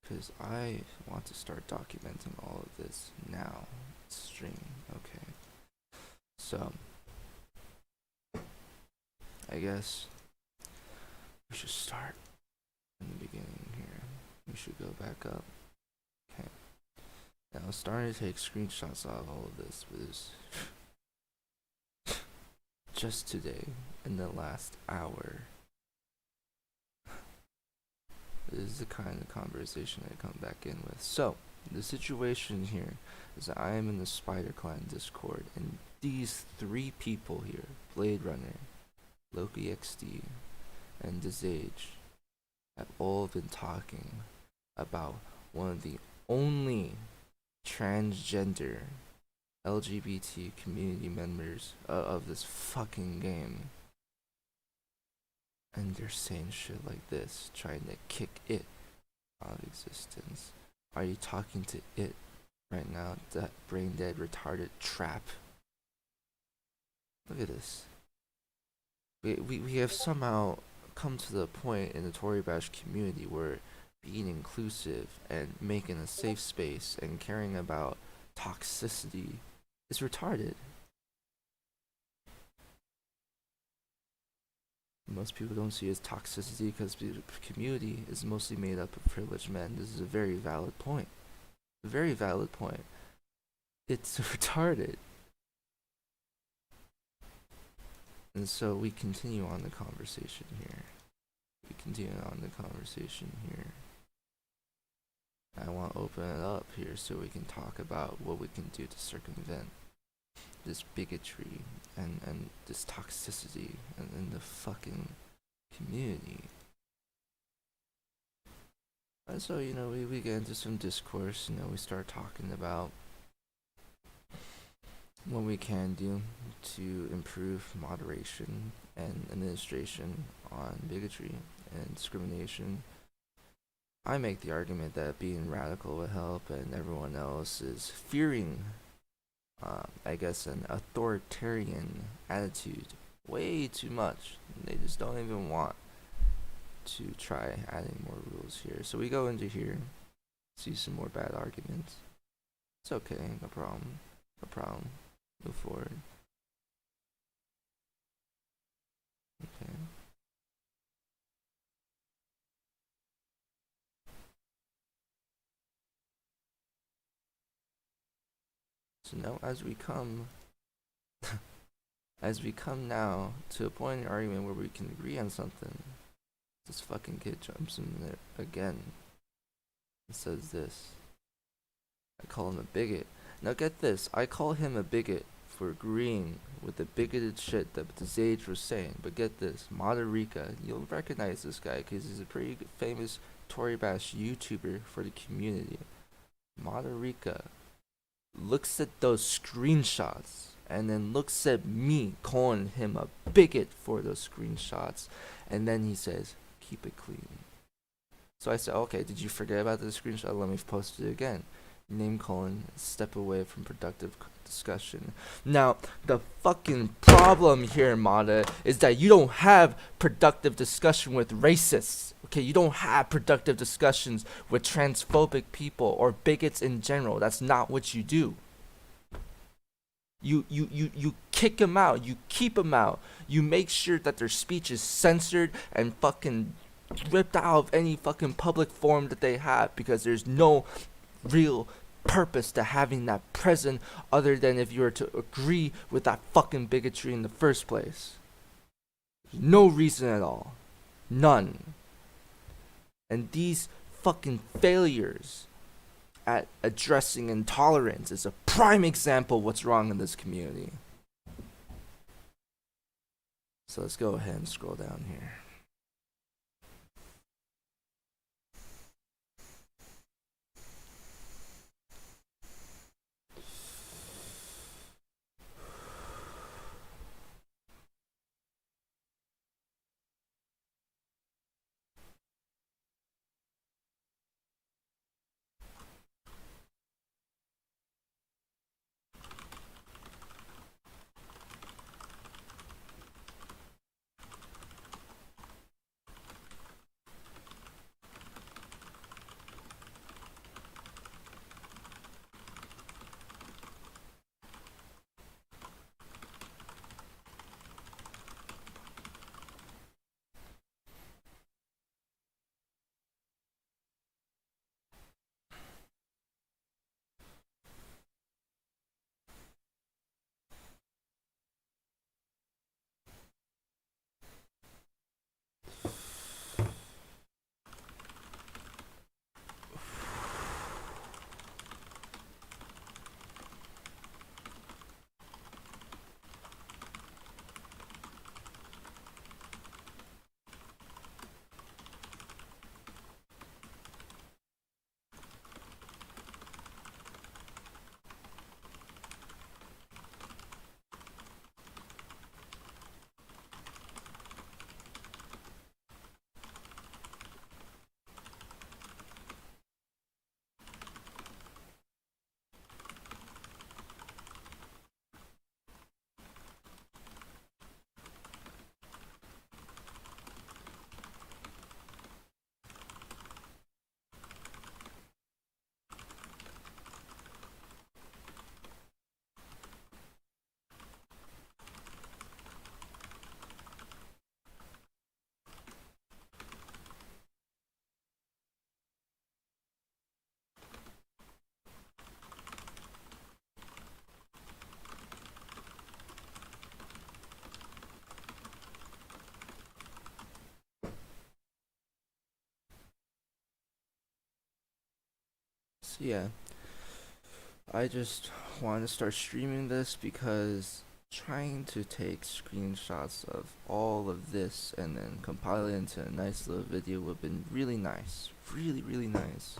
because I want to start documenting all of this now. Stream, okay. So, I guess we should start in the beginning here. We should go back up. Okay. Now, I'm starting to take screenshots of all of this, because just today, in the last hour, this is the kind of conversation I come back in with. So, the situation here is that I am in the Spider Clan Discord, and these three people here, Blade Runner, Loki XD, and Desage, have all been talking about one of the only transgender LGBT community members of this fucking game. And they're saying shit like this, trying to kick it out of existence. Are you talking to it right now? That brain dead, retarded trap. Look at this. We have somehow come to the point in the Toribash community where being inclusive and making a safe space and caring about toxicity is retarded. Most people don't see it as toxicity because the community is mostly made up of privileged men. This is a very valid point. A very valid point. It's retarded. And so we continue on the conversation here. I want to open it up here so we can talk about what we can do to circumvent this bigotry and this toxicity in the fucking community. And so, we get into some discourse, we start talking about what we can do to improve moderation and administration on bigotry and discrimination. I make the argument that being radical would help, and everyone else is fearing, I guess, an authoritarian attitude way too much. They just don't even want to try adding more rules here. So we go into here, see some more bad arguments. It's okay, no problem. Move forward. Okay. So now as we come now to a point in the argument where we can agree on something, this fucking kid jumps in there again and says this. I call him a bigot. Now get this, I call him a bigot for agreeing with the bigoted shit that the Sage was saying. But get this, Madarica, you'll recognize this guy because he's a pretty famous Toribash YouTuber for the community. Madarica looks at those screenshots and then looks at me calling him a bigot for those screenshots, and then he says, keep it clean. So I said, okay, did you forget about the screenshot? Let me post it again. Name calling, step away from productive discussion. Now, the fucking problem here, Mada, is that you don't have productive discussion with racists. Okay, you don't have productive discussions with transphobic people or bigots in general. That's not what you do. You kick them out. You keep them out. You make sure that their speech is censored and fucking ripped out of any fucking public forum that they have, because there's no real purpose to having that present other than if you were to agree with that fucking bigotry in the first place. There's no reason at all. None. And these fucking failures at addressing intolerance is a prime example of what's wrong in this community. So let's go ahead and scroll down here. Yeah, I just want to start streaming this because trying to take screenshots of all of this and then compile it into a nice little video would have been really nice. Really, really nice.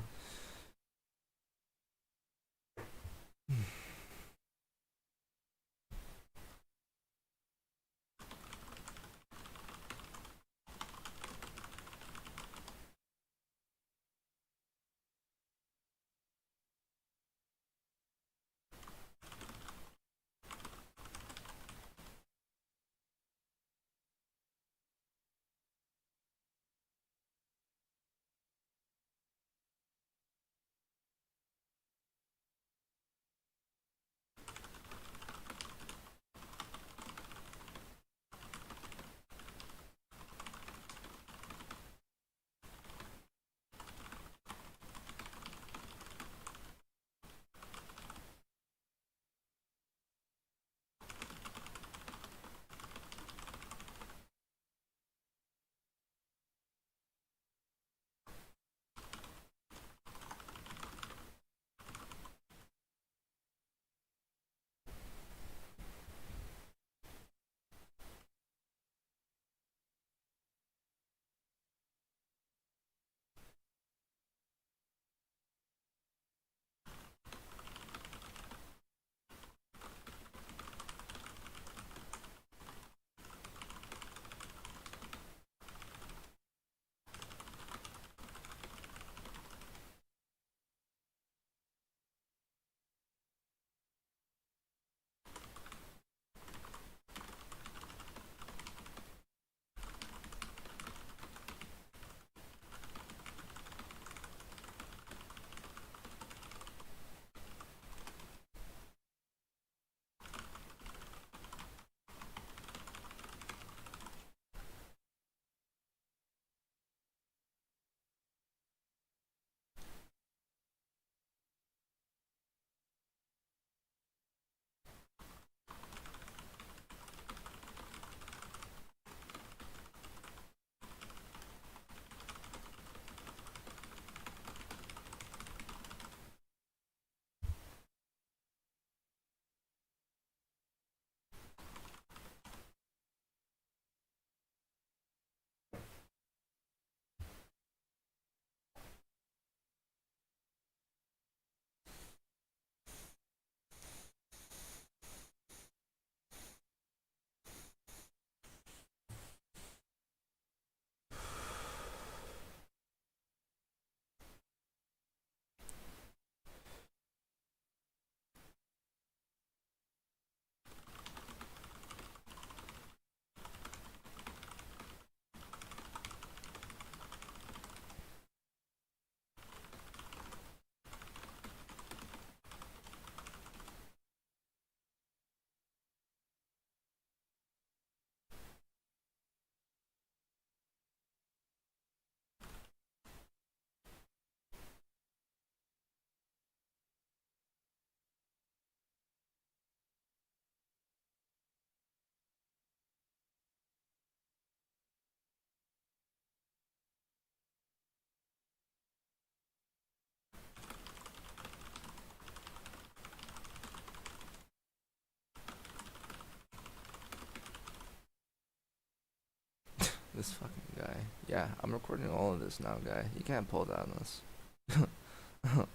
This fucking guy. Yeah, I'm recording all of this now, guy. You can't pull that on us.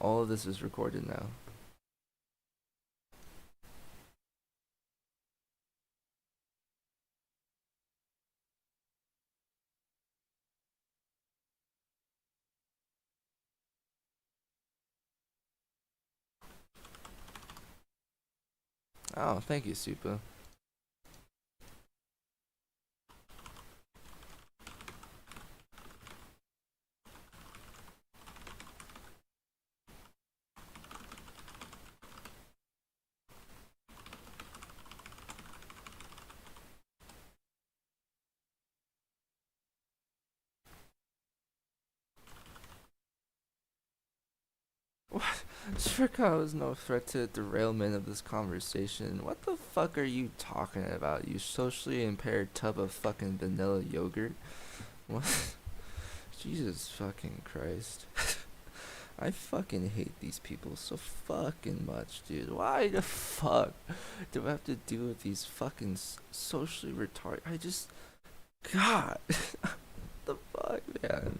All of this is recorded now. Oh, thank you, Supa. What? Shurika was no threat to the derailment of this conversation. What the fuck are you talking about, you socially impaired tub of fucking vanilla yogurt? What? Jesus fucking Christ. I fucking hate these people so fucking much, dude. Why the fuck do I have to deal with these fucking socially retarded? God, the fuck, man.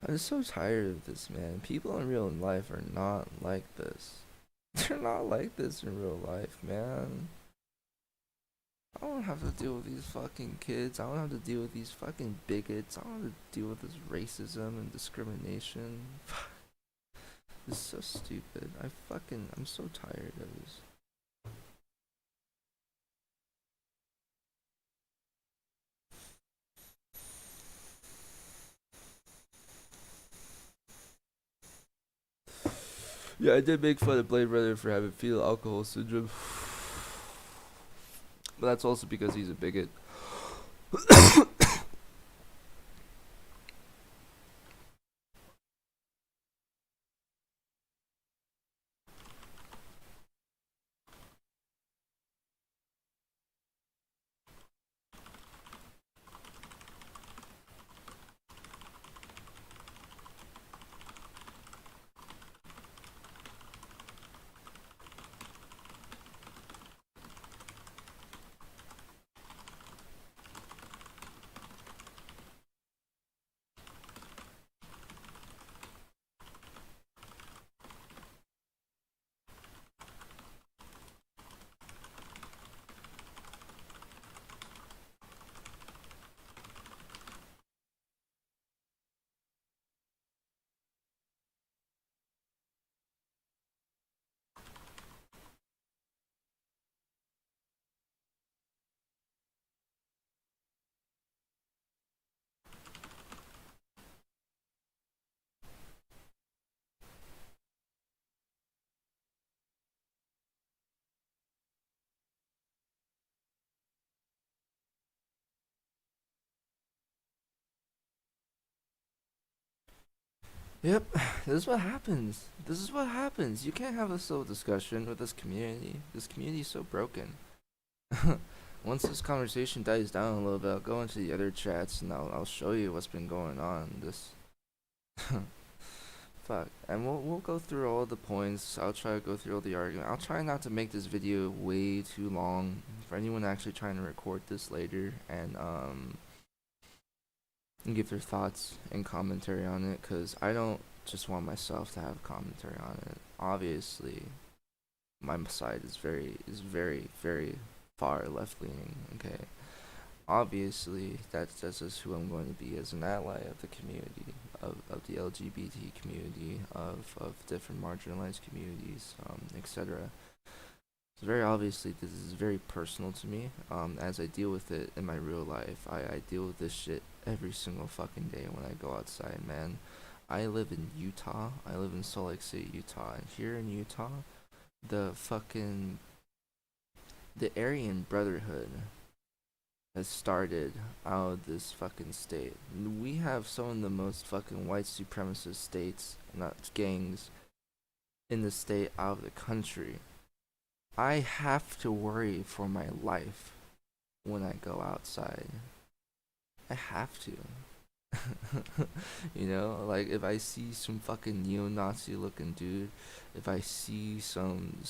I'm so tired of this, man. People in real life are not like this. They're not like this in real life, man. I don't have to deal with these fucking kids. I don't have to deal with these fucking bigots. I don't have to deal with this racism and discrimination. This is so stupid. I'm so tired of this. Yeah, I did make fun of Blade Runner for having fetal alcohol syndrome. But that's also because he's a bigot. Yep, this is what happens. This is what happens. You can't have a civil discussion with this community. This community is so broken. Once this conversation dies down a little bit, I'll go into the other chats and I'll show you what's been going on. This fuck, and we'll go through all the points. I'll try to go through all the argument. I'll try not to make this video way too long for anyone actually trying to record this later and give their thoughts and commentary on it, because I don't just want myself to have commentary on it. Obviously, my side is very far left leaning. Okay, obviously that's just who I'm going to be as an ally of the community, of the LGBT community, of different marginalized communities, etc. So very obviously this is very personal to me. As I deal with it in my real life, I deal with this shit every single fucking day when I go outside, man. I live in Utah. I live in Salt Lake City, Utah, and here in Utah, the fucking the Aryan Brotherhood has started out of this fucking state. We have some of the most fucking white supremacist states, not gangs, in the state out of the country. I have to worry for my life when I go outside. I have to. You know, like if I see some fucking neo-Nazi looking dude, if I see some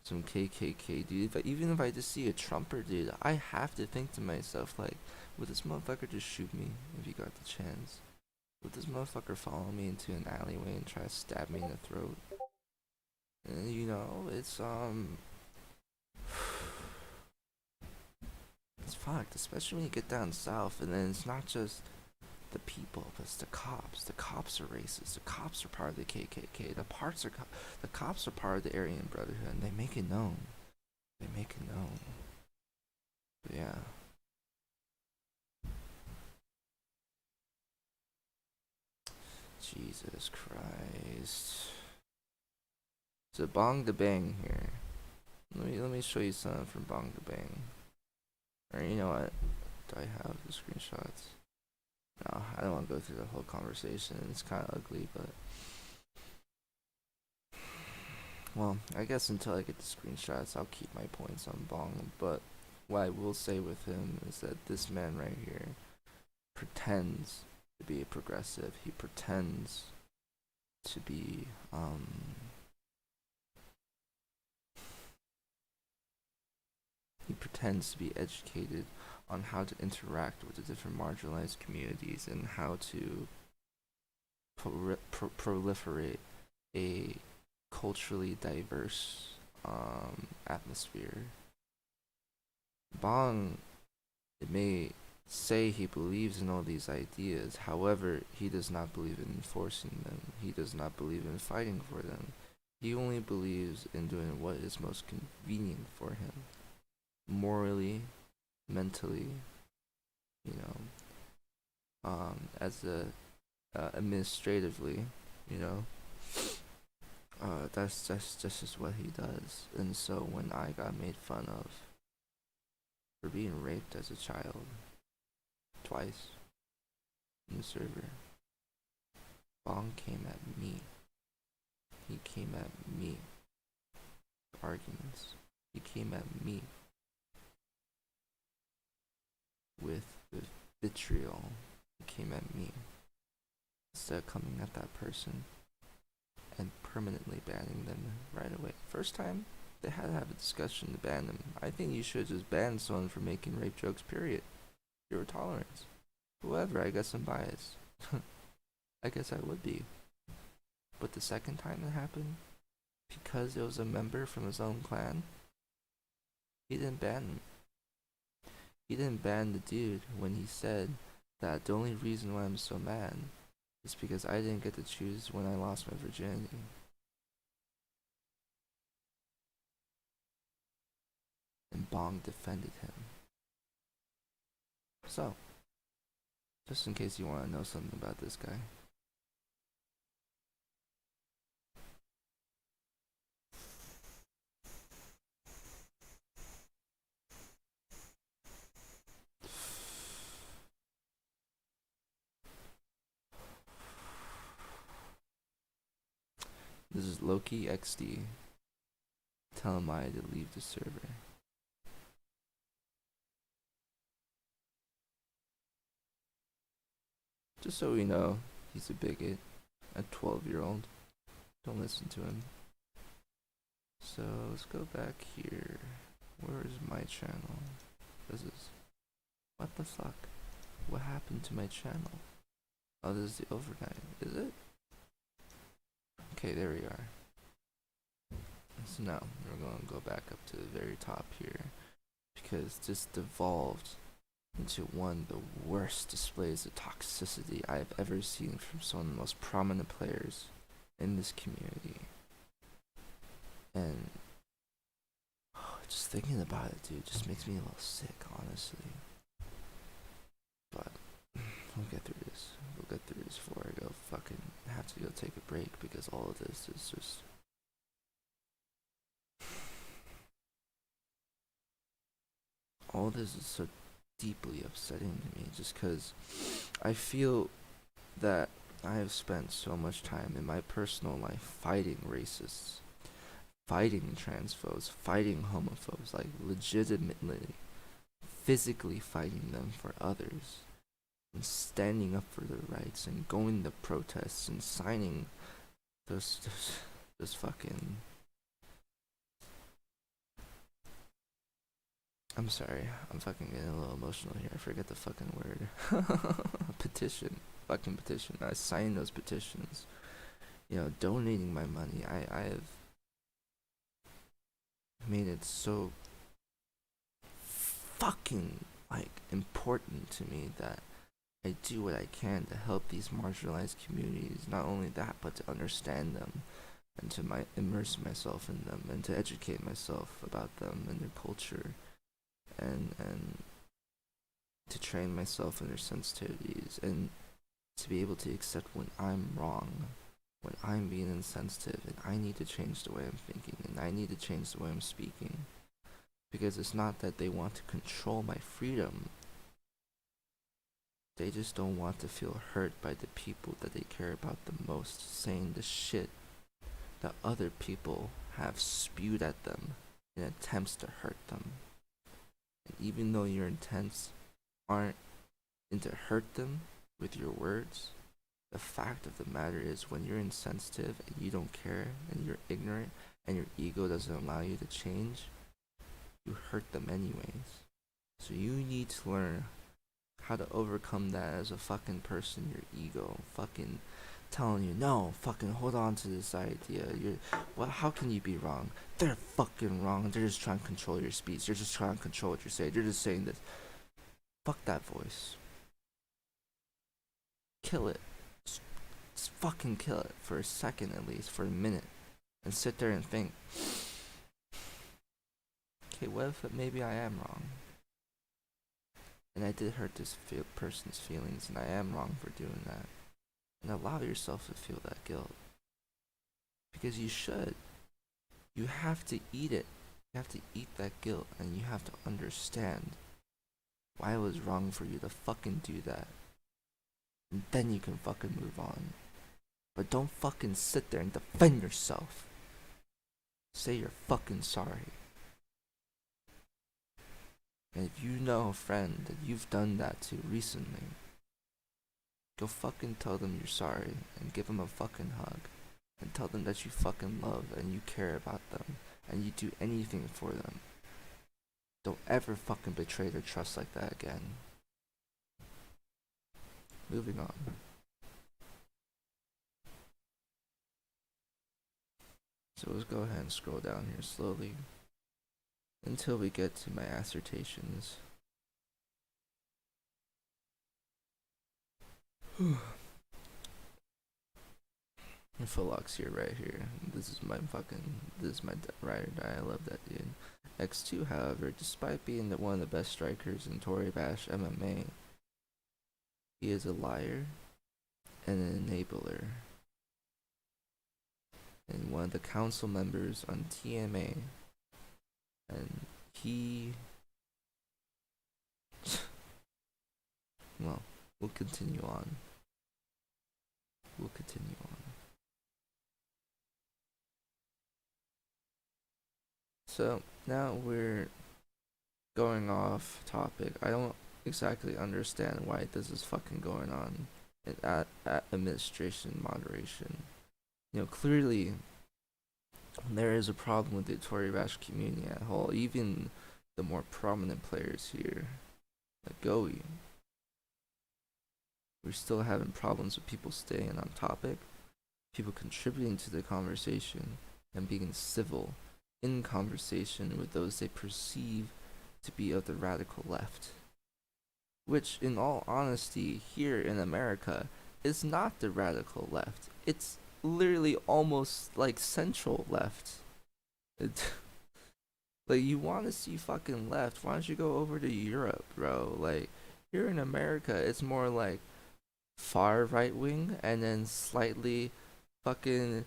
KKK dude, even if I just see a Trumper dude, I have to think to myself like, would this motherfucker just shoot me if he got the chance? Would this motherfucker follow me into an alleyway and try to stab me in the throat? And you know, it's fucked, especially when you get down south, and then it's not just the people, but it's the cops. The cops are racist. The cops are part of the KKK. The cops are part of the Aryan Brotherhood, and they make it known. They make it known. But yeah. Jesus Christ. It's a Bong the Bang here. Let me show you something from Bong the Bang. Or you know what? Do I have the screenshots? No, I don't want to go through the whole conversation. It's kind of ugly, but well, I guess until I get the screenshots, I'll keep my points on Bong. But what I will say with him is that this man right here pretends to be a progressive. He pretends to be educated on how to interact with the different marginalized communities and how to proliferate a culturally diverse atmosphere. Bong, it may say he believes in all these ideas, however, he does not believe in enforcing them. He does not believe in fighting for them. He only believes in doing what is most convenient for him, morally, mentally, you know, as a administratively, you know. That's just what he does. And so when I got made fun of for being raped as a child twice in the server, Bong came at me. He came at me. Arguments. He came at me with vitriol. He came at me instead of coming at that person and permanently banning them right away. First time, they had to have a discussion to ban them. I think you should just ban someone for making rape jokes, period. Zero tolerance. Whoever, I guess I'm biased. I guess I would be. But the second time it happened, because it was a member from his own clan, he didn't ban him. He didn't ban the dude when he said that the only reason why I'm so mad is because I didn't get to choose when I lost my virginity. And Bong defended him. So, just in case you want to know something about this guy. This is Loki XD. Tell Maya to leave the server. Just so we know, he's a bigot. A 12-year-old. Don't listen to him. So let's go back here. Where is my channel? This is... What the fuck? What happened to my channel? Oh, this is the overnight. Is it? Okay, there we are. So now, we're going to go back up to the very top here. Because this devolved into one of the worst displays of toxicity I have ever seen from some of the most prominent players in this community. And just thinking about it, dude, just makes me a little sick, honestly. But we'll get through this. We'll get through this before I go fucking have to go take a break, because all of this is just... all this is so deeply upsetting to me, just because I feel that I have spent so much time in my personal life fighting racists, fighting transphobes, fighting homophobes, like legitimately, physically fighting them for others, and standing up for their rights, and going to protests, and signing those fucking... I'm sorry, I'm fucking getting a little emotional here. I forget the fucking word. Petition. Fucking petition. I signed those petitions. You know, donating my money. I have made it so fucking, like, important to me that I do what I can to help these marginalized communities. Not only that, but to understand them, and to immerse myself in them, and to educate myself about them and their culture. And to train myself in their sensitivities, and to be able to accept when I'm wrong, when I'm being insensitive, and I need to change the way I'm thinking, and I need to change the way I'm speaking. Because it's not that they want to control my freedom. They just don't want to feel hurt by the people that they care about the most saying the shit that other people have spewed at them in attempts to hurt them. And even though your intents aren't to hurt them with your words, the fact of the matter is when you're insensitive and you don't care and you're ignorant and your ego doesn't allow you to change, you hurt them anyways. So you need to learn how to overcome that as a fucking person, your ego fucking telling you, no, fucking hold on to this idea. How can you be wrong? They're fucking wrong. They're just trying to control your speech. They're just trying to control what you're saying. They're just saying this. Fuck that voice. Kill it. Just fucking kill it for a second at least, for a minute, and sit there and think, okay, what if maybe I am wrong? And I did hurt this person's feelings, and I am wrong for doing that. And allow yourself to feel that guilt. Because you should. You have to eat it. You have to eat that guilt, and you have to understand why it was wrong for you to fucking do that. And then you can fucking move on. But don't fucking sit there and defend yourself. Say you're fucking sorry. And if you know a friend that you've done that to recently, go fucking tell them you're sorry and give them a fucking hug. And tell them that you fucking love and you care about them and you do anything for them. Don't ever fucking betray their trust like that again. Moving on. So let's go ahead and scroll down here slowly until we get to my assertions. Philux here, right here. This is my ride or die. I love that dude. X2, however, despite being one of the best strikers in Toribash MMA, he is a liar and an enabler. And one of the council members on TMA. And he... well, we'll continue on. So, now we're going off topic. I don't exactly understand why this is fucking going on at administration moderation. You know, clearly there is a problem with the Toribash community at whole. Even the more prominent players here, like Goey, we're still having problems with people staying on topic, people contributing to the conversation, and being civil in conversation with those they perceive to be of the radical left. Which, in all honesty, here in America, is not the radical left. It's literally almost like central left. Like, you want to see fucking left, why don't you go over to Europe, bro? Like, here in America, it's more like far right wing and then slightly fucking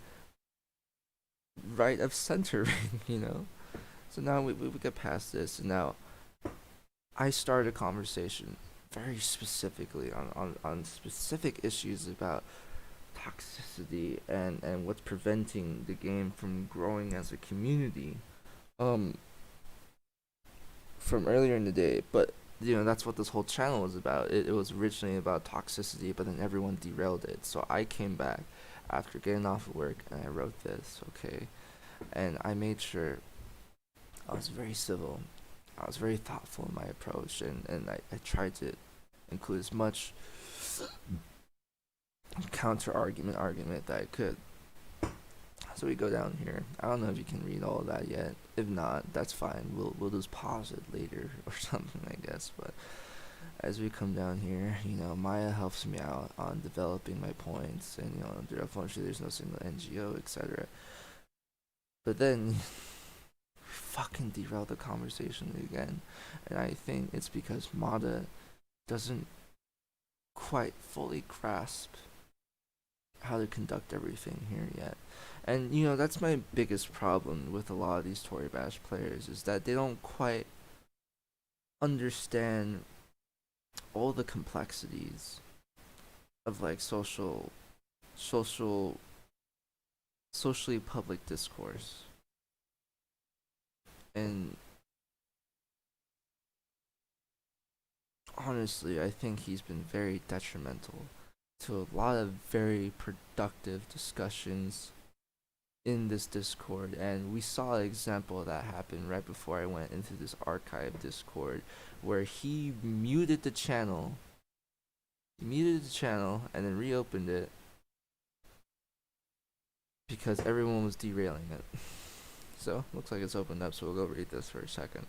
right of center ring, you know? So now we get past this, and now I started a conversation very specifically on specific issues about toxicity and what's preventing the game from growing as a community from earlier in the day. But you know, that's what this whole channel was about. It was originally about toxicity, but then everyone derailed it. So I came back after getting off of work and I wrote this, okay? And I made sure I was very civil. I was very thoughtful in my approach, and I tried to include as much counter argument that I could. So we go down here. I don't know if you can read all of that yet. If not, that's fine. We'll just pause it later or something, I guess. But as we come down here, you know, Maya helps me out on developing my points, and you know, unfortunately, there's no single NGO, etc. But then fucking derail the conversation again, and I think it's because Mada doesn't quite fully grasp how to conduct everything here yet. And you know, that's my biggest problem with a lot of these Toribash players, is that they don't quite understand all the complexities of like socially public discourse. And honestly, I think he's been very detrimental to a lot of very productive discussions in this Discord, and we saw an example of that happen right before I went into this archive Discord, where he muted the channel, and then reopened it because everyone was derailing it. So, looks like it's opened up, so we'll go read this for a second.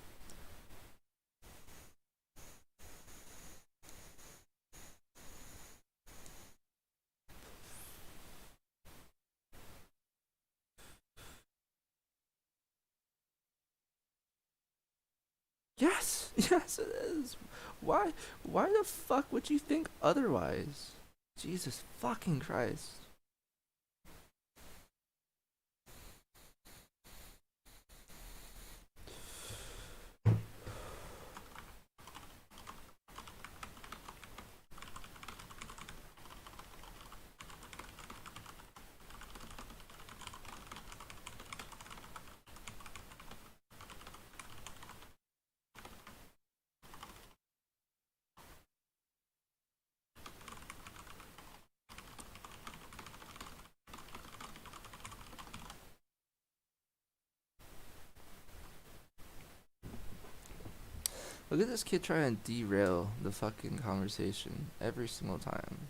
Yes, yes, it is. Why, why the fuck would you think otherwise? Jesus fucking Christ. Look at this kid trying to derail the fucking conversation every single time.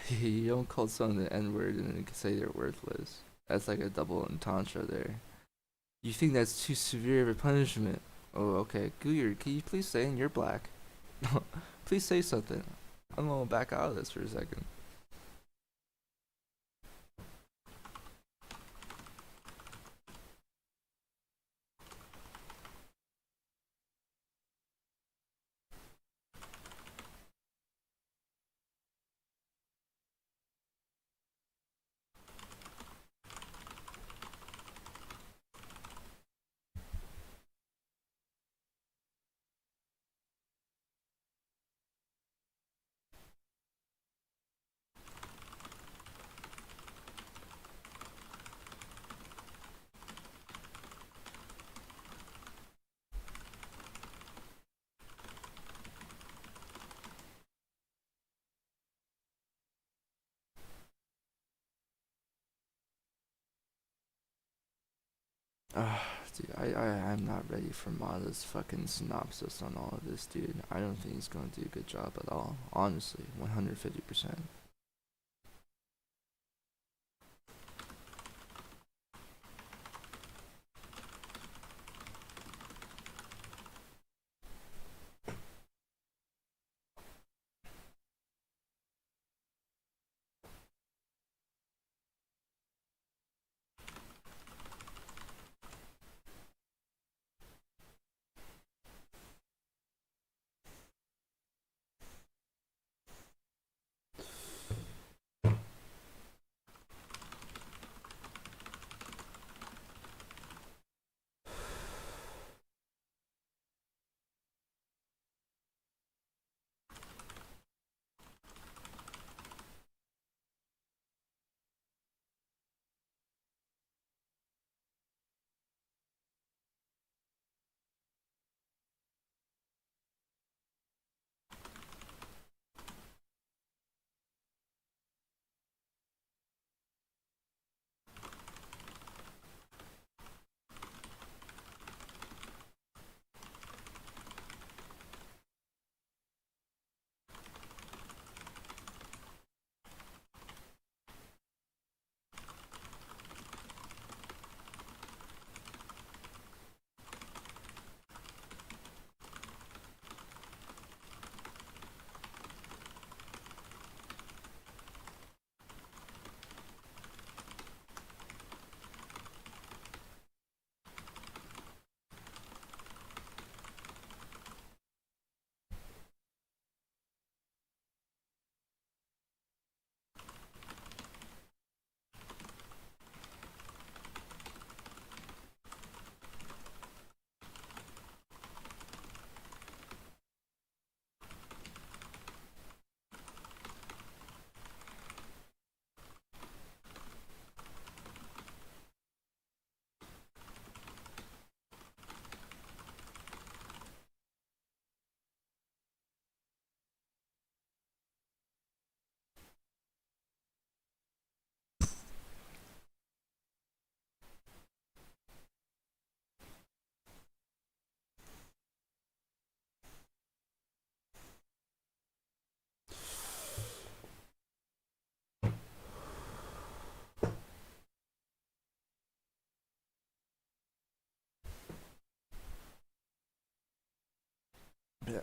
Yeah, you don't call someone the N word and then say they're worthless. That's like a double entendre there. You think that's too severe of a punishment? Oh, okay. Gooyer, can you please say you're black? Please say something. I'm gonna back out of this for a second. Dude, I'm not ready for Mata's fucking synopsis on all of this, dude. I don't think he's gonna do a good job at all. Honestly, 150%.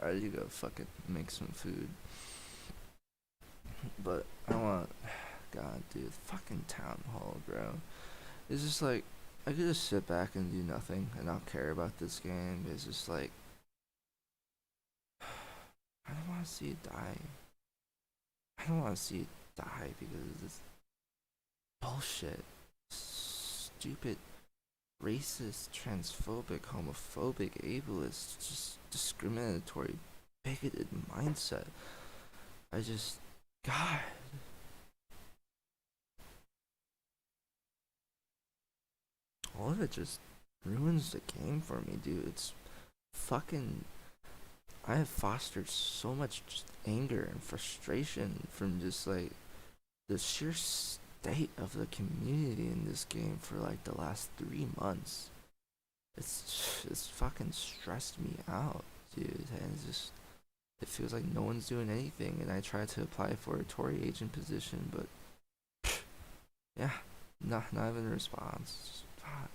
I need to go fucking make some food. But I want, God, dude, fucking town hall, bro. It's just like I could just sit back and do nothing and not care about this game. It's just like I don't want to see it die. I don't want to see it die because of this bullshit, stupid, racist, transphobic, homophobic, ableist, just discriminatory, bigoted mindset. I just, God, all of it just ruins the game for me, dude. It's fucking. I have fostered so much just anger and frustration from just like the sheer state of the community in this game for like the last 3 months. It's fucking stressed me out, dude. And it's just it feels like no one's doing anything. And I tried to apply for a Tory agent position, but yeah, not even a response. Fuck.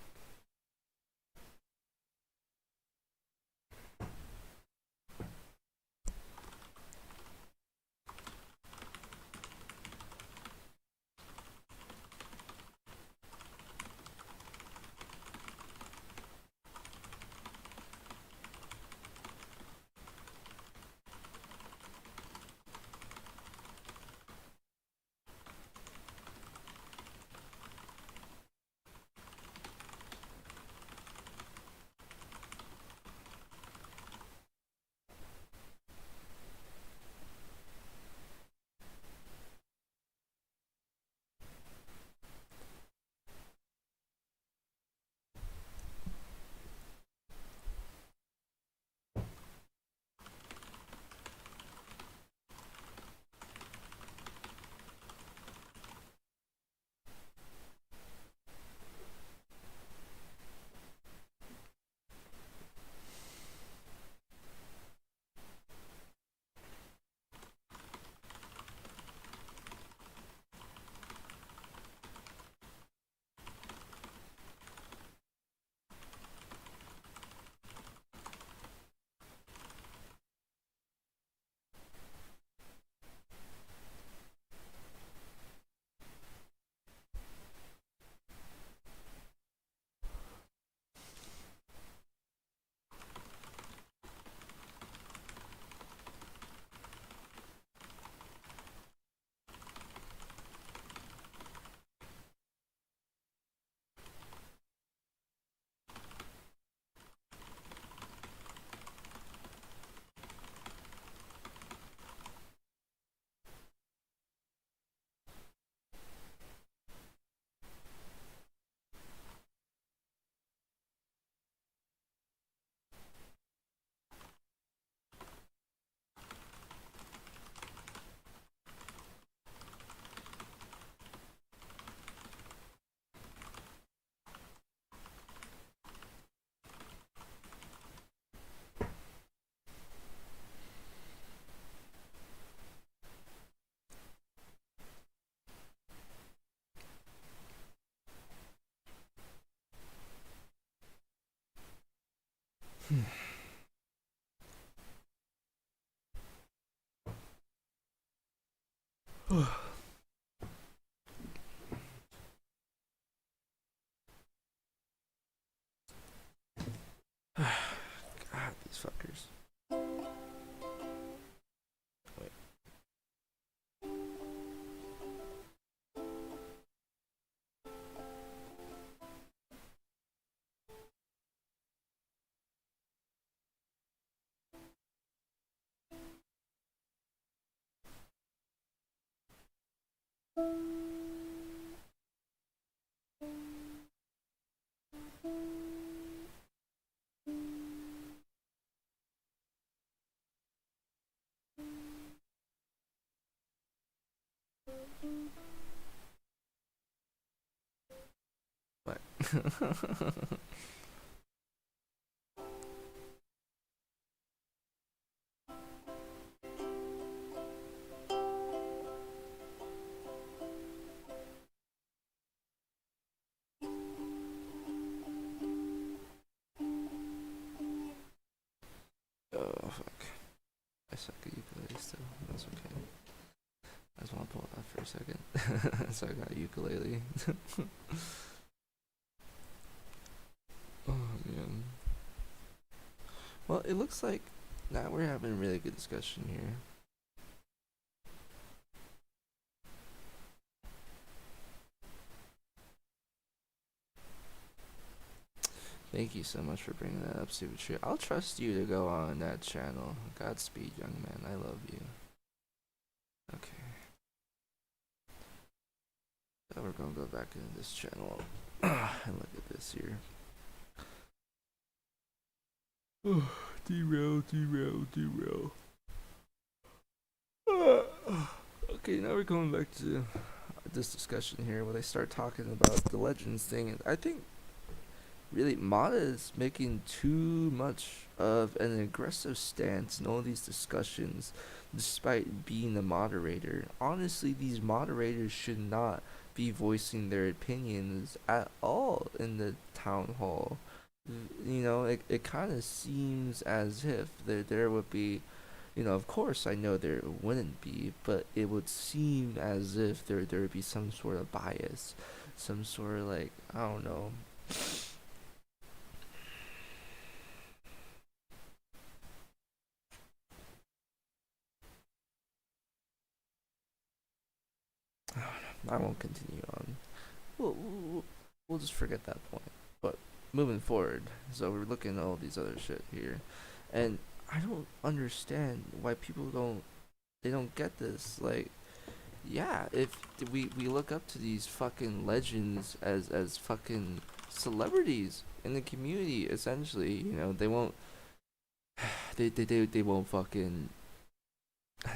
God, these fuckers. Wait. What? Oh, fuck. That's okay. I just want to pull it up for a second. So I got a ukulele. Oh man. Well, it looks like now we're having a really good discussion here. Thank you so much for bringing that up, Super Tree. I'll trust you to go on that channel. Godspeed, young man. I love you. Okay. So we're gonna go back into this channel and look at this here. Derail. Okay, now we're going back to this discussion here where they start talking about the Legends thing. And I think really Mata is making too much of an aggressive stance in all these discussions despite being a moderator. Honestly, these moderators should not be voicing their opinions at all in the town hall. You know, it kind of seems as if there would be, you know, of course I know there wouldn't be, but it would seem as if there would be some sort of bias, some sort of like, I don't know. I won't continue on. We'll just forget that point. But moving forward, so we're looking at all these other shit here, and I don't understand why people don't get this. Like, yeah, if we look up to these fucking legends as fucking celebrities in the community, essentially, you know, they won't they won't fucking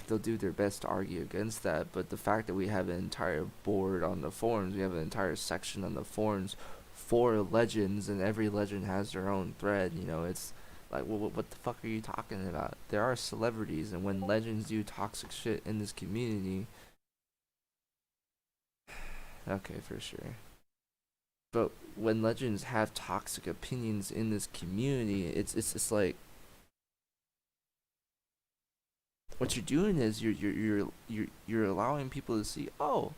they'll do their best to argue against that, but the fact that we have an entire board on the forums, we have an entire section on the forums for legends, and every legend has their own thread, you know, it's like, what the fuck are you talking about? There are celebrities, and when legends do toxic shit in this community, okay, for sure. But when legends have toxic opinions in this community, it's just like, what you're doing is you're allowing people to see, oh,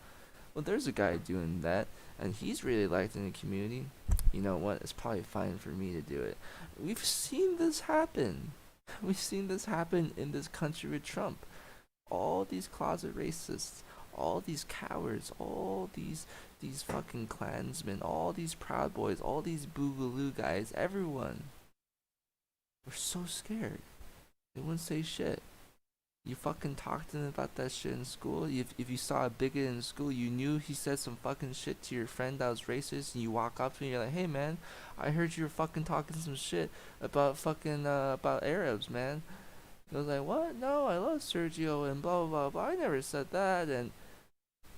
well, there's a guy doing that, and he's really liked in the community. You know what? It's probably fine for me to do it. We've seen this happen. We've seen this happen in this country with Trump. All these closet racists, all these cowards, all these fucking Klansmen, all these Proud Boys, all these Boogaloo guys, everyone. We're so scared. They wouldn't say shit. You fucking talked to him about that shit in school. If you saw a bigot in school, you knew he said some fucking shit to your friend that was racist, and you walk up to him, you're like, hey man, I heard you were fucking talking some shit about fucking about Arabs, man. He was like, what? No, I love Sergio and blah blah blah blah. I never said that, and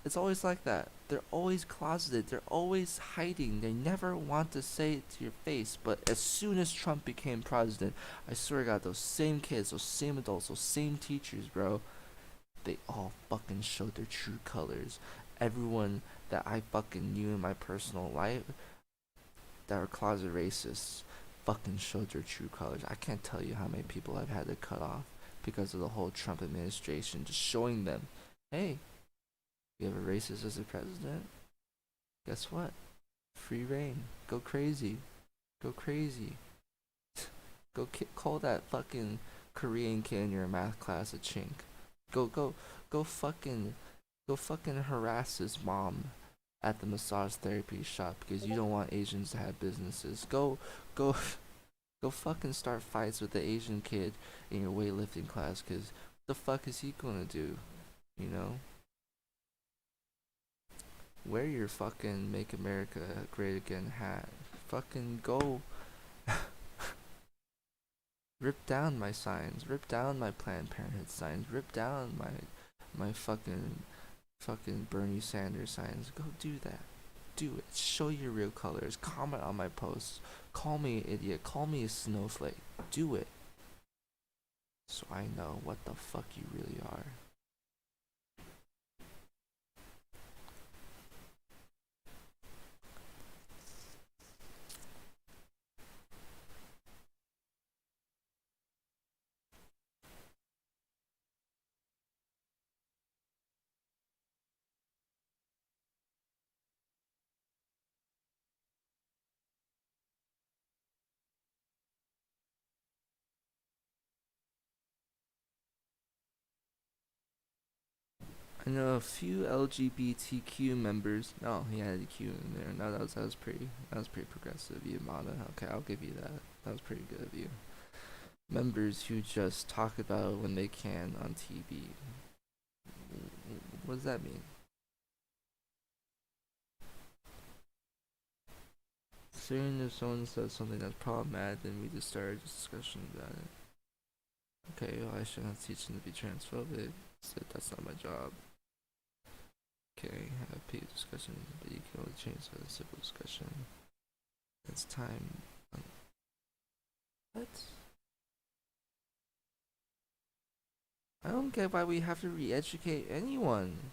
it's always like that. They're always closeted. They're always hiding. They never want to say it to your face. But as soon as Trump became president, I swear to God, those same kids, those same adults, those same teachers, bro, they all fucking showed their true colors. Everyone that I fucking knew in my personal life that were closet racists fucking showed their true colors. I can't tell you how many people I've had to cut off because of the whole Trump administration just showing them, hey, you have a racist as a president? Guess what? Free reign. Go crazy. Go crazy. Call that fucking Korean kid in your math class a chink. Go fucking harass his mom at the massage therapy shop because you don't want Asians to have businesses. Go go fucking start fights with the Asian kid in your weightlifting class because the fuck is he gonna do? You know? Wear your fucking Make America Great Again hat. Fucking go rip down my signs, rip down my Planned Parenthood signs, rip down my fucking Bernie Sanders signs. Go do that. Do it. Show your real colors. Comment on my posts. Call me an idiot. Call me a snowflake. Do it. So I know what the fuck you really are. I know a few LGBTQ members. No, he had a Q in there. No, that was pretty progressive, you Mata. Okay, I'll give you that. That was pretty good of you. Members who just talk about it when they can on TV. What does that mean? Soon if someone says something that's problematic, then we just start a discussion about it. Okay, well, I should not teach them to be transphobic. Said that's not my job. Okay, have a peak discussion, but you can only change the civil discussion. It's time. What? I don't get why we have to re-educate anyone.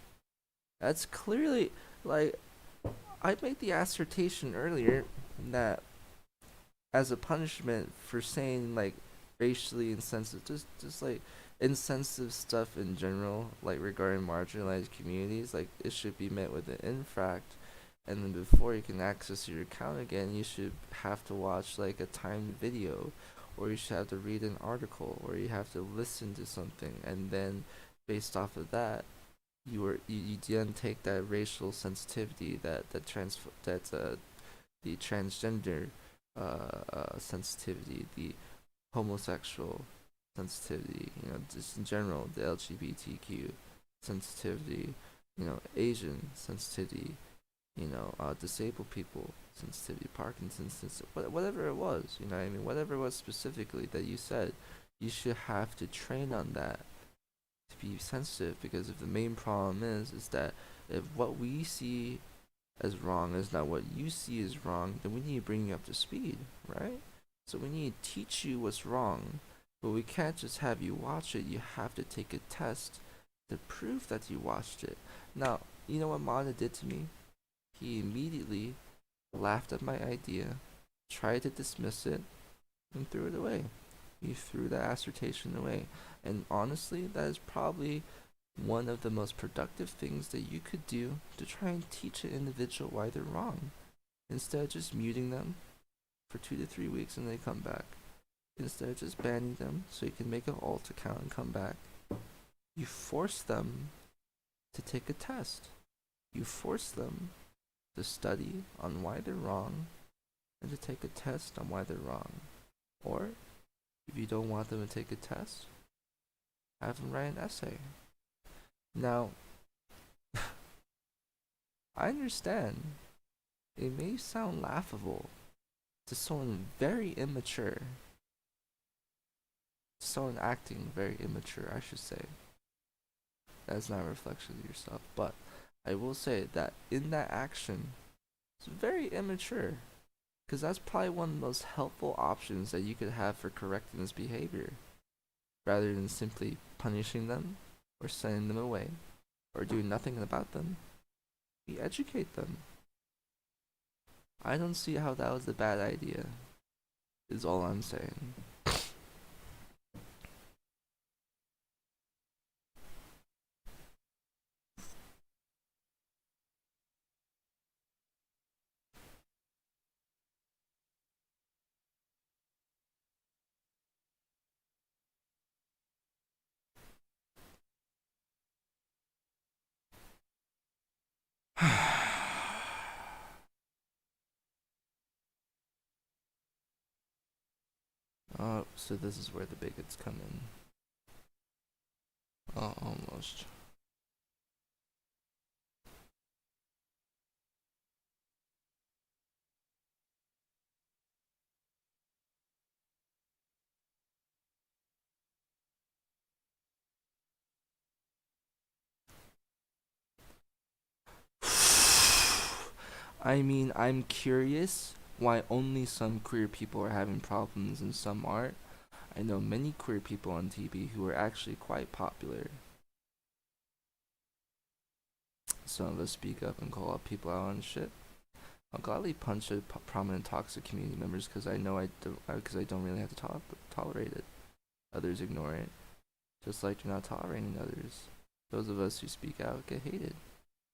That's clearly like I made the assertion earlier that as a punishment for saying like racially insensitive, just like insensitive stuff in general, like regarding marginalized communities, like it should be met with an infract, and then before you can access your account again, you should have to watch like a timed video, or you should have to read an article, or you have to listen to something, and then based off of that, you then take that racial sensitivity, the transgender sensitivity, the homosexual sensitivity, just in general, the LGBTQ sensitivity, Asian sensitivity, disabled people sensitivity, Parkinson's sensitivity, whatever it was, whatever it was specifically that you said, you should have to train on that to be sensitive, because if the main problem is that if what we see as wrong is not what you see as wrong, then we need to bring you up to speed, right? So we need to teach you what's wrong, but we can't just have you watch it. You have to take a test to prove that you watched it. Now, you know what Mana did to me? He immediately laughed at my idea, tried to dismiss it, and threw it away. He threw that assertion away. And honestly, that is probably one of the most productive things that you could do to try and teach an individual why they're wrong, instead of just muting them for 2 to 3 weeks and they come back. Instead of just banning them so you can make an alt account and come back, you force them to take a test. You force them to study on why they're wrong and to take a test on why they're wrong. Or, if you don't want them to take a test, have them write an essay. Now, I understand it may sound laughable to someone very immature, someone acting very immature, I should say. That's not a reflection of yourself, but I will say that in that action, it's very immature, because that's probably one of the most helpful options that you could have for correcting this behavior, rather than simply punishing them or sending them away or doing nothing about them. We educate them. I don't see how that was a bad idea, is all I'm saying. Oh, so this is where the bigots come in. Oh, almost. I mean, I'm curious why only some queer people are having problems and some aren't. I know many queer people on TV who are actually quite popular. Some of us speak up and call out people out on shit. I'll gladly punch a prominent toxic community members because I know because I don't really have to tolerate it. Others ignore it, just like you're not tolerating others. Those of us who speak out get hated.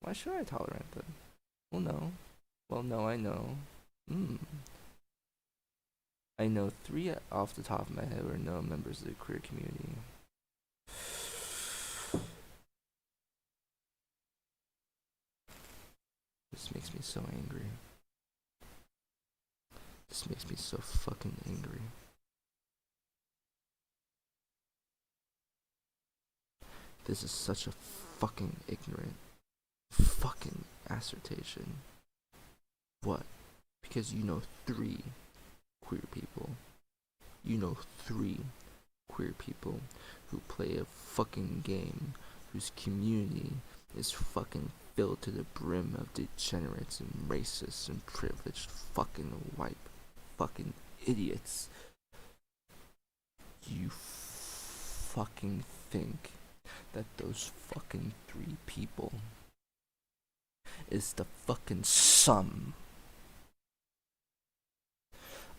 Why should I tolerate them? Well, no. Well, no, I know. I know 3 off the top of my head who are known members of the queer community. This makes me so angry. This makes me so fucking angry. This is such a fucking ignorant fucking assertion. What? Because you know 3 queer people. You know 3 queer people who play a fucking game whose community is fucking filled to the brim of degenerates and racists and privileged fucking white fucking idiots. You fucking think that those fucking 3 people is the fucking sum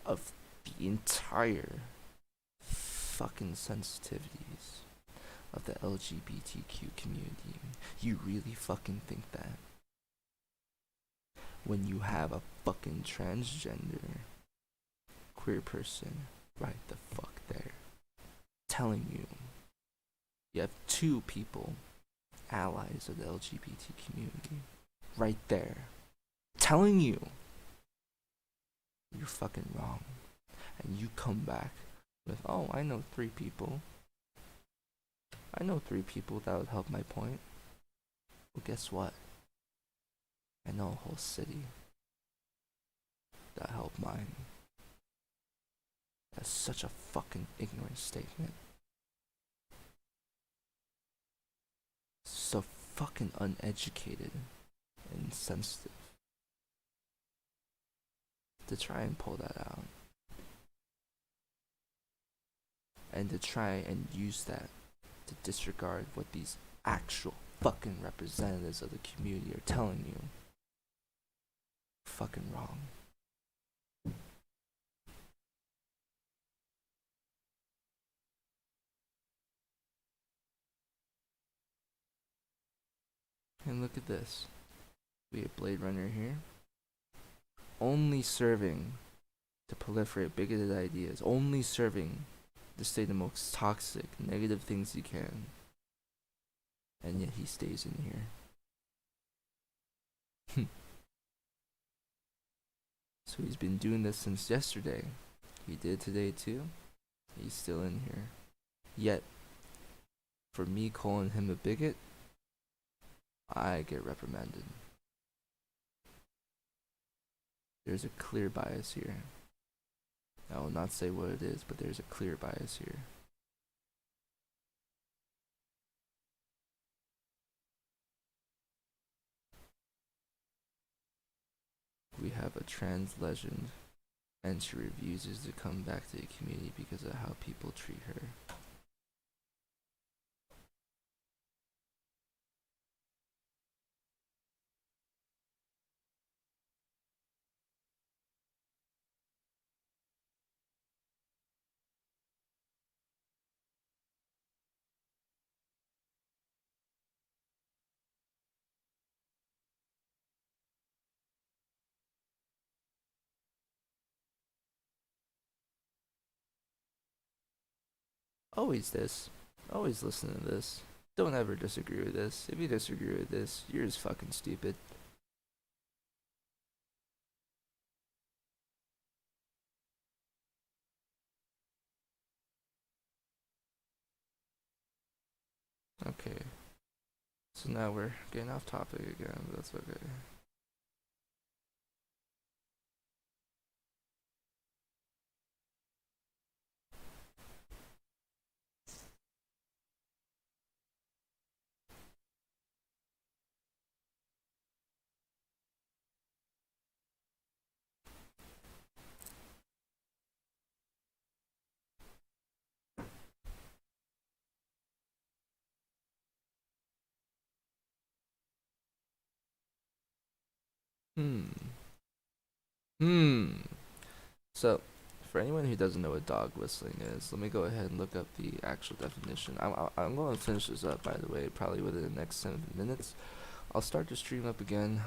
of the entire fucking sensitivities of the LGBTQ community. You really fucking think that? When you have a fucking transgender queer person right the fuck there telling you have 2 people, allies of the LGBT community, right there telling you you're fucking wrong, and you come back with, oh, I know 3 people. I know 3 people that would help my point. Well, guess what? I know a whole city that helped mine. That's such a fucking ignorant statement. So fucking uneducated and insensitive to try and pull that out. And to try and use that to disregard what these actual fucking representatives of the community are telling you. Fucking wrong. And look at this. We have Blade Runner here. Only serving to proliferate bigoted ideas. Only serving to say the most toxic, negative things he can. And yet he stays in here. So he's been doing this since yesterday. He did today too. He's still in here. Yet, for me calling him a bigot, I get reprimanded. There's a clear bias here. I will not say what it is, but there's a clear bias here. We have a trans legend, and she refuses to come back to the community because of how people treat her. Always this. Always listen to this. Don't ever disagree with this. If you disagree with this, you're just fucking stupid. Okay. So now we're getting off topic again, but that's okay. Hmm. So, for anyone who doesn't know what dog whistling is, let me go ahead and look up the actual definition. I'm going to finish this up, by the way, probably within the next 7 minutes. I'll start to stream up again,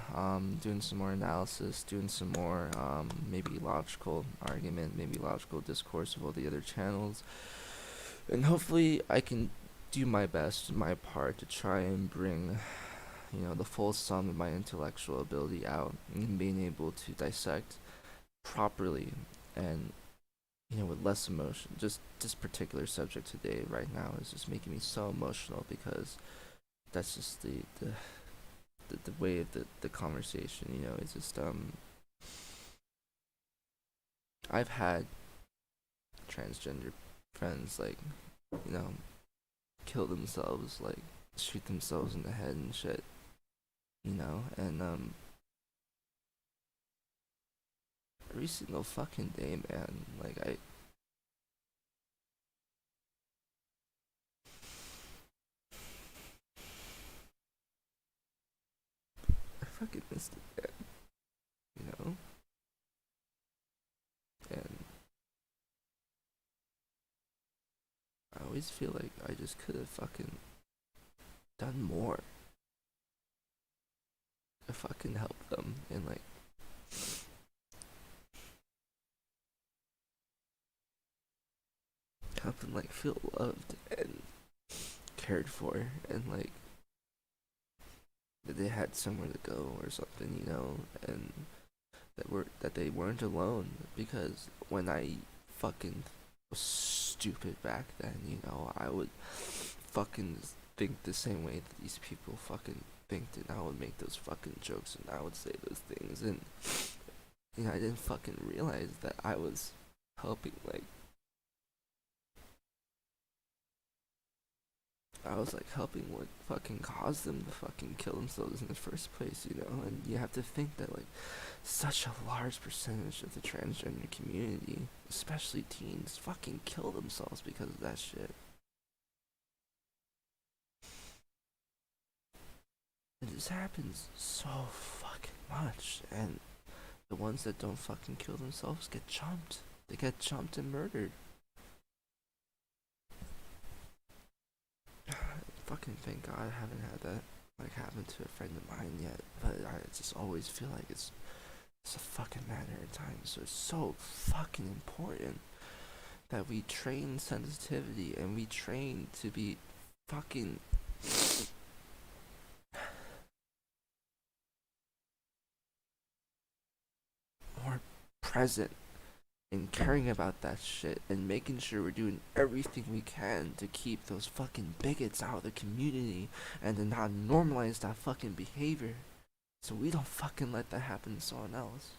doing some more analysis, doing some more maybe logical argument, maybe logical discourse of all the other channels. And hopefully I can do my best, my part, to try and bring the full sum of my intellectual ability out and being able to dissect properly and with less emotion. Just this particular subject today, right now, is just making me so emotional because that's just the way of the conversation. It's just I've had transgender friends like you know kill themselves, like shoot themselves in the head and shit. And every single fucking day, man. Like I fucking missed it, man. You know, and I always feel like I just could have fucking done more to fucking help them and like help them like feel loved and cared for and like that they had somewhere to go or something, and that they weren't alone because when I fucking was stupid back then, I would fucking think the same way that these people fucking think, and I would make those fucking jokes and I would say those things, and I didn't fucking realize that I was helping like I was like helping what fucking caused them to fucking kill themselves in the first place, and you have to think that like such a large percentage of the transgender community, especially teens, fucking kill themselves because of that shit. And this happens so fucking much, and the ones that don't fucking kill themselves get jumped. They get jumped and murdered. Fucking thank God I haven't had that like happen to a friend of mine yet, but I just always feel like it's a fucking matter of time. So it's so fucking important that we train sensitivity and we train to be fucking more present and caring about that shit and making sure we're doing everything we can to keep those fucking bigots out of the community and to not normalize that fucking behavior so we don't fucking let that happen to someone else.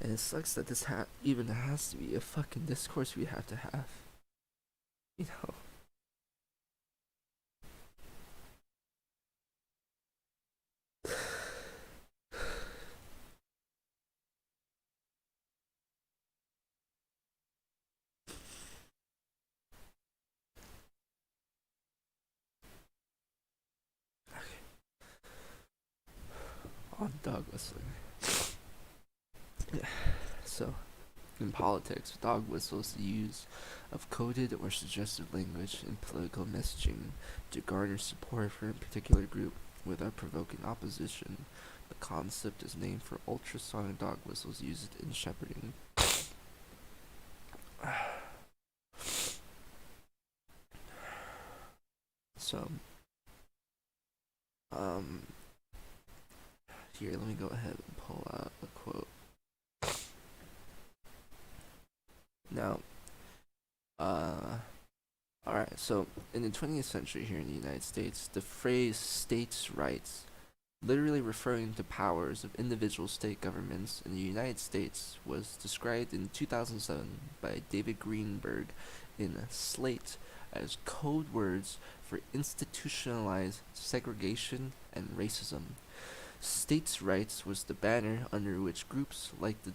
And it sucks that this even has to be a fucking discourse we have to have. You know? On dog whistling. Yeah. So, in politics, dog whistles the use of coded or suggestive language in political messaging to garner support for a particular group without provoking opposition. The concept is named for ultrasonic dog whistles used in shepherding. So, um, here, let me go ahead and pull out a quote. Now, alright, so in the 20th century here in the United States, the phrase states' rights, literally referring to powers of individual state governments in the United States, was described in 2007 by David Greenberg in Slate as code words for institutionalized segregation and racism. States' rights was the banner under which groups like the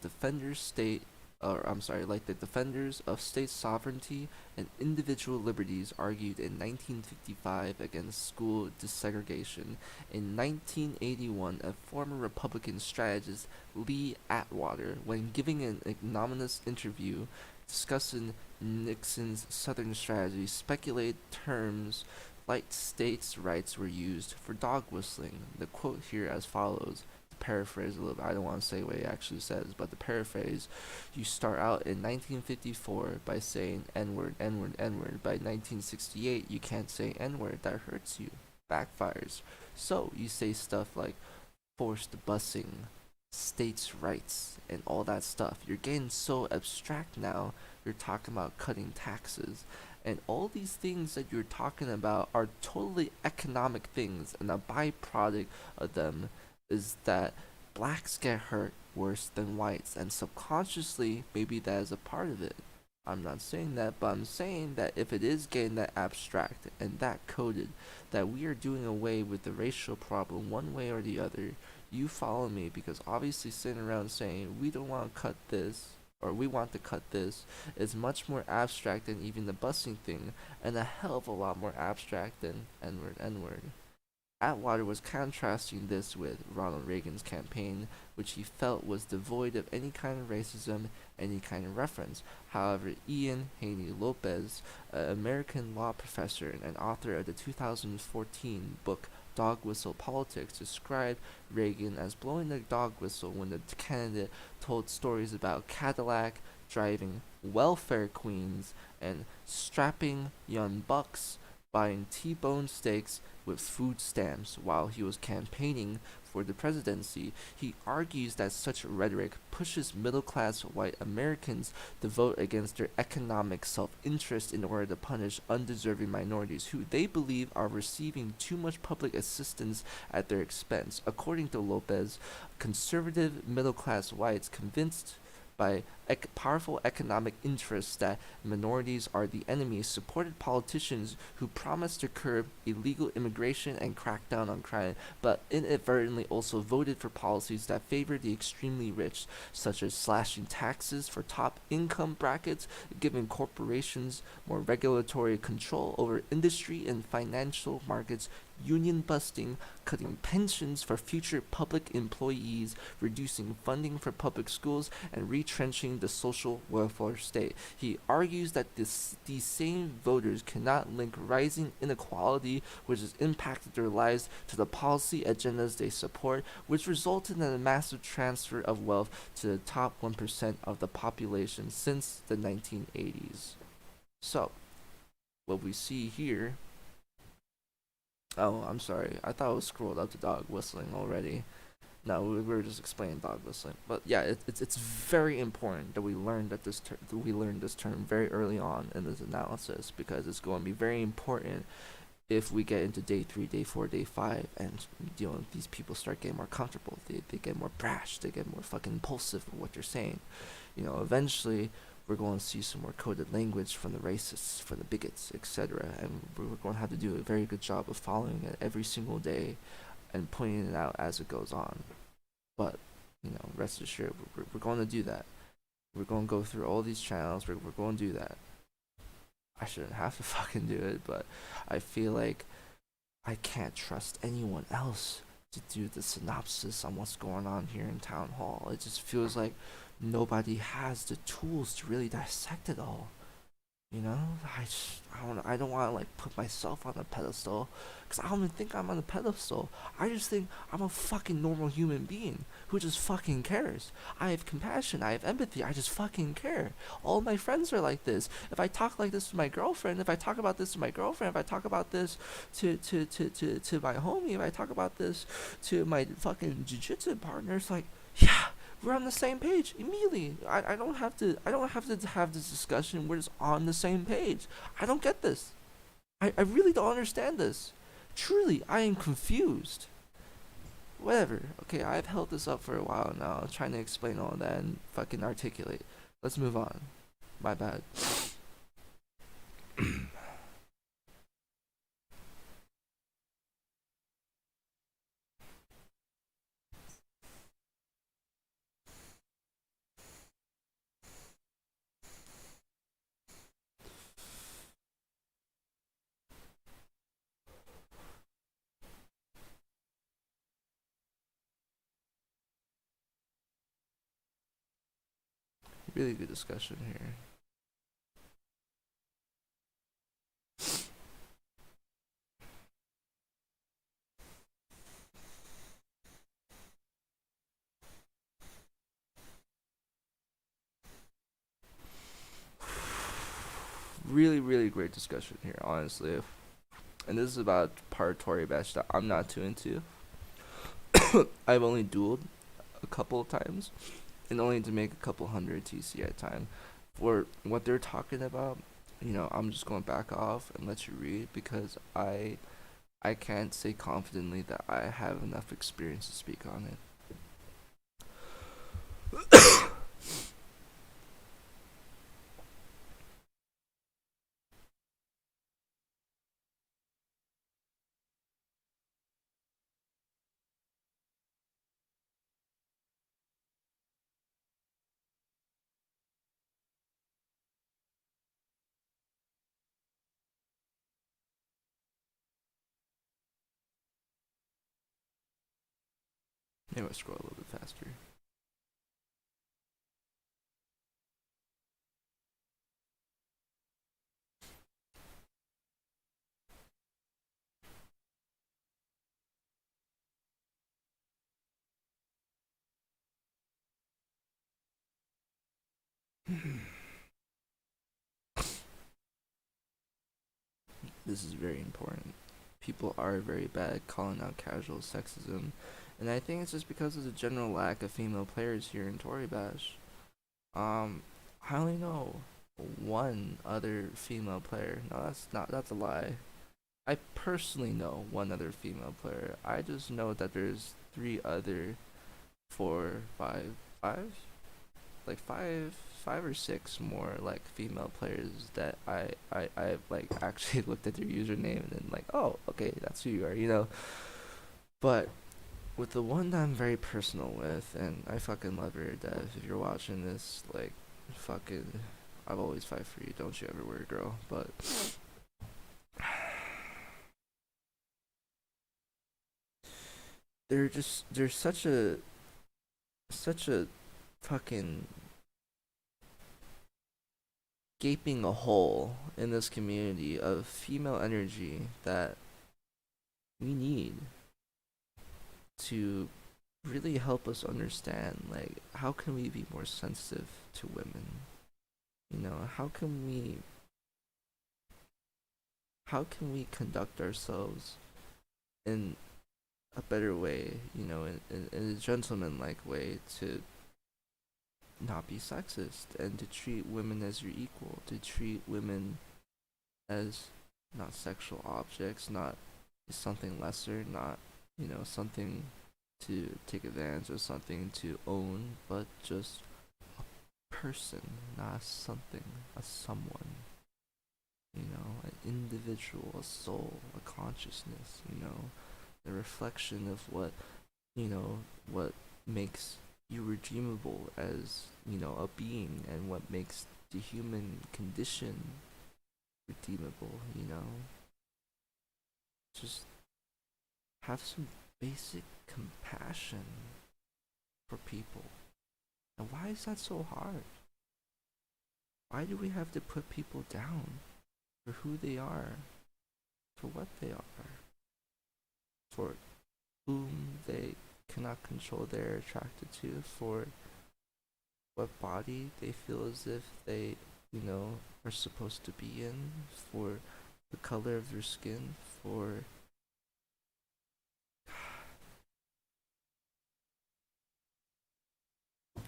like the Defenders of State Sovereignty and Individual Liberties argued in 1955 against school desegregation. In 1981, a former Republican strategist, Lee Atwater, when giving an anonymous interview discussing Nixon's Southern strategy, speculated terms light states' rights were used for dog whistling. The quote here as follows. To paraphrase a little bit, I don't want to say what it actually says, but the paraphrase, you start out in 1954 by saying N-word, N-word, N-word. By 1968, you can't say N-word. That hurts you. Backfires. So you say stuff like forced busing, states' rights, and all that stuff. You're getting so abstract now. You're talking about cutting taxes. And all these things that you're talking about are totally economic things, and a byproduct of them is that blacks get hurt worse than whites, and subconsciously, maybe that is a part of it. I'm not saying that, but I'm saying that if it is getting that abstract and that coded, that we are doing away with the racial problem one way or the other, you follow me, because obviously sitting around saying we don't want to cut this or we want to cut this is much more abstract than even the busing thing, and a hell of a lot more abstract than N-word, N-word. Atwater was contrasting this with Ronald Reagan's campaign, which he felt was devoid of any kind of racism, any kind of reference. However, Ian Haney Lopez, an American law professor and author of the 2014 book Dog Whistle Politics, described Reagan as blowing the dog whistle when the candidate told stories about Cadillac driving welfare queens and strapping young bucks buying T-bone steaks with food stamps while he was campaigning for the presidency. He argues that such rhetoric pushes middle-class white Americans to vote against their economic self-interest in order to punish undeserving minorities who they believe are receiving too much public assistance at their expense. According to Lopez, conservative middle-class whites convinced by powerful economic interests that minorities are the enemy supported politicians who promised to curb illegal immigration and crack down on crime, but inadvertently also voted for policies that favor the extremely rich, such as slashing taxes for top income brackets, giving corporations more regulatory control over industry and financial markets, union busting, cutting pensions for future public employees, reducing funding for public schools, and retrenching the social welfare state. He argues that these same voters cannot link rising inequality, which has impacted their lives, to the policy agendas they support, which resulted in a massive transfer of wealth to the top 1% of the population since the 1980s. So, what we see here. Oh, I'm sorry. I thought I was scrolled up to dog whistling already. No, we were just explaining dog whistling. But yeah, it's very important that we learn that we learn this term very early on in this analysis, because it's going to be very important if we get into day 3, day 4, day 5, and these people start getting more comfortable. They get more brash. They get more fucking impulsive with what they're saying. Eventually we're going to see some more coded language from the racists, from the bigots, etc. And we're going to have to do a very good job of following it every single day and pointing it out as it goes on. But, rest assured, we're going to do that. We're going to go through all these channels. We're going to do that. I shouldn't have to fucking do it, but I feel like I can't trust anyone else to do the synopsis on what's going on here in Town Hall. It just feels like nobody has the tools to really dissect it all. I don't want to put myself on a pedestal, because I don't even think I'm on a pedestal. I just think I'm a fucking normal human being who just fucking cares. I have compassion, I have empathy, I just fucking care. All my friends are like this. If I talk like this to my girlfriend, if I talk about this to my girlfriend, if I talk about this to my homie, if I talk about this to my fucking jiu-jitsu partner, it's like, yeah, we're on the same page immediately. I don't have to have this discussion. We're just on the same page. I don't get this. I really don't understand this. Truly, I am confused. Whatever. Okay, I've held this up for a while now, trying to explain all that and fucking articulate. Let's move on. My bad. Really good discussion here. really, really great discussion here, honestly. And this is about part Toribash that I'm not too into. I've only dueled a couple of times, and only to make a couple hundred TC at a time. For what they're talking about, I'm just going to back off and let you read because I can't say confidently that I have enough experience to speak on it. Maybe I'll scroll a little bit faster. This is very important. People are very bad at calling out casual sexism, and I think it's just because of the general lack of female players here in Toribash. Um, I only know one other female player. No, that's a lie. I personally know one other female player. I just know that there's three other, four, five, like five or six more like female players that I've like actually looked at their username and then like, oh, okay, that's who you are. But with the one that I'm very personal with, and I fucking love her to death. If you're watching this, like, fucking, I've always fight for you. Don't you ever worry, girl. But there's such a fucking gaping a hole in this community of female energy that we need to really help us understand, like, how can we be more sensitive to women? How can we conduct ourselves in a better way, in a gentleman-like way, to not be sexist and to treat women as your equal, to treat women as not sexual objects, not something lesser, not, something to take advantage of, something to own, but just a person, not something, a someone, an individual, a soul, a consciousness, the reflection of what makes you redeemable as, a being, and what makes the human condition redeemable, Just have some basic compassion for people. And why is that so hard? Why do we have to put people down for who they are, for what they are, for whom they cannot control they're attracted to, for what body they feel as if they, are supposed to be in, for the color of their skin, for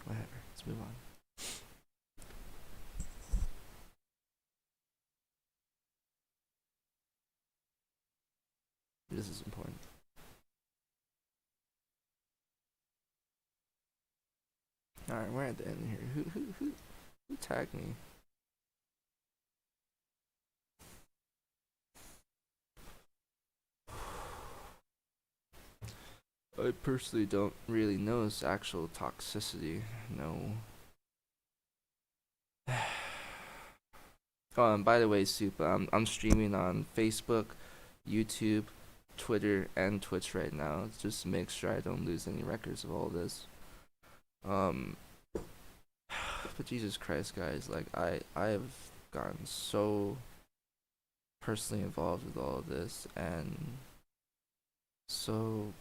whatever. Let's move on. This is important. Alright, we're at the end here. Who tagged me? I personally don't really notice actual toxicity. No. Oh, and by the way, Soup, I'm streaming on Facebook, YouTube, Twitter, and Twitch right now, just to make sure I don't lose any records of all this. But Jesus Christ, guys, like I've gotten so personally involved with all of this, and so,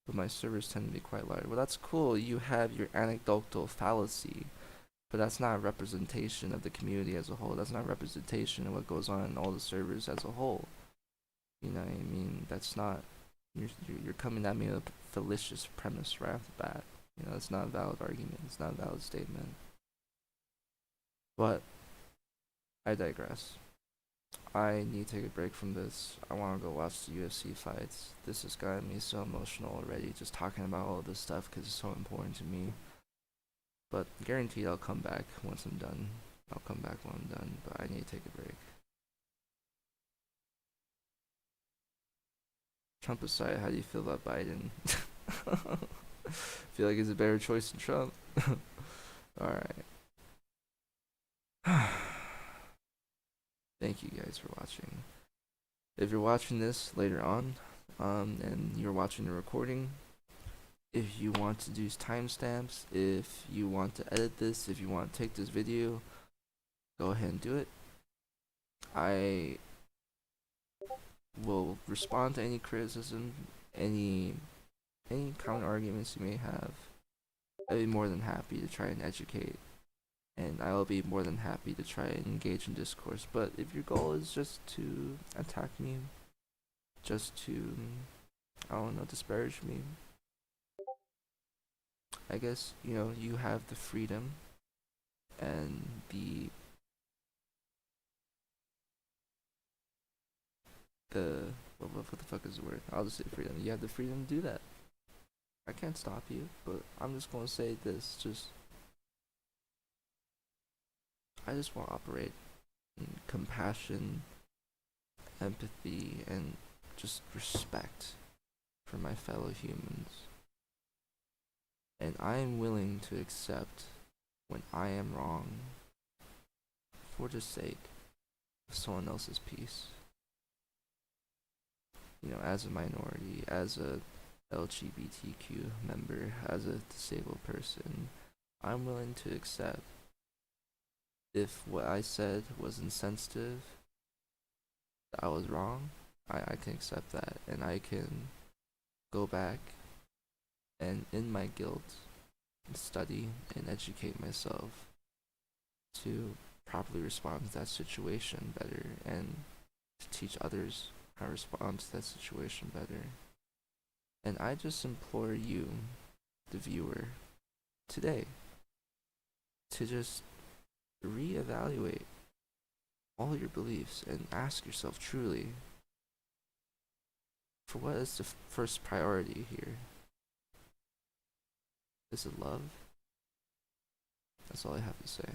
but my servers tend to be quite large. Well, that's cool. You have your anecdotal fallacy But that's not a representation of the community as a whole. That's not a representation of what goes on in all the servers as a whole. You know what I mean? That's not. You're coming at me with a fallacious premise right off the bat. You know, it's not a valid argument. It's not a valid statement. But I digress. I need to take a break from this. I want to go watch the UFC fights. This has gotten me so emotional already, just talking about all this stuff because it's so important to me. But guaranteed I'll come back once I'm done. I'll come back when I'm done, but I need to take a break. Trump aside, how do you feel about Biden? Feel like he's a better choice than Trump? Alright. Thank you guys for watching. If you're watching this later on, and you're watching the recording, if you want to do timestamps, if you want to edit this, if you want to take this video, go ahead and do it. I will respond to any criticism, any counter arguments you may have. I'd be more than happy to try and educate, and I will be more than happy to try and engage in discourse. But if your goal is just to attack me, just to, I don't know, disparage me, I guess, you know, you have the freedom and what the fuck is the word? I'll just say freedom. You have the freedom to do that. I can't stop you, but I'm just gonna say this, I just want to operate in compassion, empathy, and just respect for my fellow humans. And I am willing to accept when I am wrong for the sake of someone else's peace. You know, as a minority, as a LGBTQ member, as a disabled person, I'm willing to accept if what I said was insensitive, that I was wrong. I can accept that, and I can go back and in my guilt study and educate myself to properly respond to that situation better and to teach others how to respond to that situation better. And I just implore you, the viewer, today to just reevaluate all your beliefs and ask yourself truly, for what is the first priority here? Is it love? That's all I have to say.